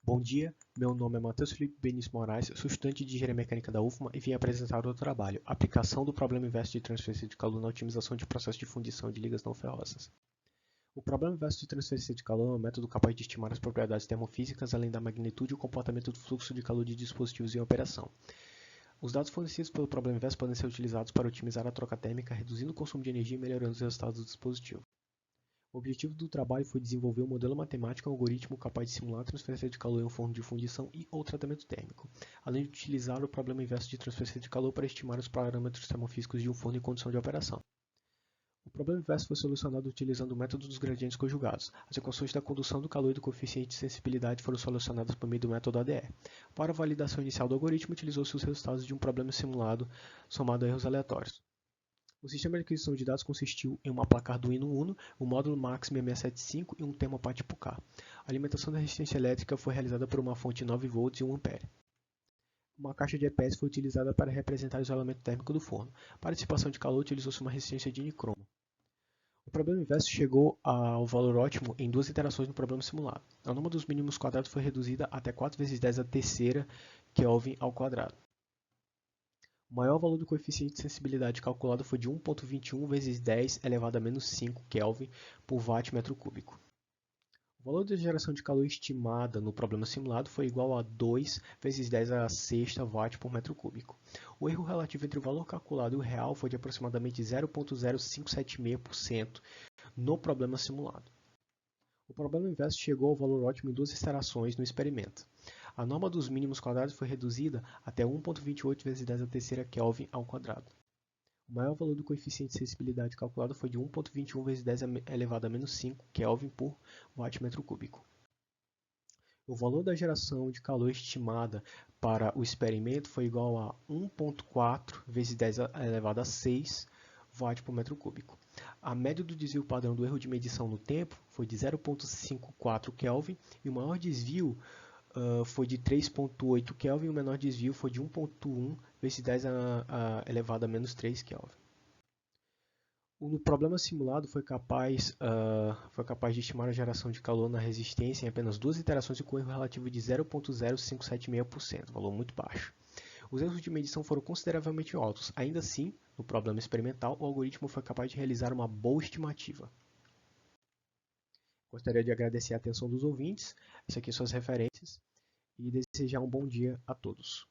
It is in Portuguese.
Bom dia, meu nome é Matheus Felipe Benício Moraes, sou estudante de Engenharia Mecânica da UFMA e vim apresentar o trabalho, Aplicação do problema inverso de transferência de calor na otimização de processo de fundição de ligas não ferrosas. O problema inverso de transferência de calor é um método capaz de estimar as propriedades termofísicas além da magnitude e o comportamento do fluxo de calor de dispositivos em operação. Os dados fornecidos pelo problema inverso podem ser utilizados para otimizar a troca térmica, reduzindo o consumo de energia e melhorando os resultados do dispositivo. O objetivo do trabalho foi desenvolver um modelo matemático e um algoritmo capaz de simular a transferência de calor em um forno de fundição e ou tratamento térmico, além de utilizar o problema inverso de transferência de calor para estimar os parâmetros termofísicos de um forno em condição de operação. O problema inverso foi solucionado utilizando o método dos gradientes conjugados. As equações da condução do calor e do coeficiente de sensibilidade foram solucionadas por meio do método ADE. Para a validação inicial do algoritmo, utilizou-se os resultados de um problema simulado somado a erros aleatórios. O sistema de aquisição de dados consistiu em uma placa Arduino Uno, um módulo MAX 6675 e um termopad tipo K. A alimentação da resistência elétrica foi realizada por uma fonte 9 volts e 1 ampere. Uma caixa de EPS foi utilizada para representar o isolamento térmico do forno. Para a dissipação de calor, utilizou-se uma resistência de nicromo. O problema inverso chegou ao valor ótimo em duas iterações no problema simulado. A norma dos mínimos quadrados foi reduzida até 4 vezes 10 a terceira Kelvin ao quadrado. O maior valor do coeficiente de sensibilidade calculado foi de 1,21 vezes 10 elevado a menos 5 Kelvin por watt metro cúbico. O valor da geração de calor estimada no problema simulado foi igual a 2 vezes 10 a sexta watt por metro cúbico. O erro relativo entre o valor calculado e o real foi de aproximadamente 0,0576% no problema simulado. O problema inverso chegou ao valor ótimo em duas iterações no experimento. A norma dos mínimos quadrados foi reduzida até 1,28 vezes 10 a terceira Kelvin ao quadrado. O maior valor do coeficiente de sensibilidade calculado foi de 1,21 vezes 10 elevado a menos 5 Kelvin por watt metro cúbico. O valor da geração de calor estimada para o experimento foi igual a 1,4 vezes 10 elevado a 6 watt por metro cúbico. A média do desvio padrão do erro de medição no tempo foi de 0,54 Kelvin e o maior desvio foi de 3,8 Kelvin e o menor desvio foi de 1,1 vezes 10 elevado a menos 3 Kelvin. O problema simulado foi capaz de estimar a geração de calor na resistência em apenas duas iterações e com erro relativo de 0,0576%, valor muito baixo. Os erros de medição foram consideravelmente altos. Ainda assim, no problema experimental, o algoritmo foi capaz de realizar uma boa estimativa. Gostaria de agradecer a atenção dos ouvintes, essas aqui são as referências, e desejar um bom dia a todos.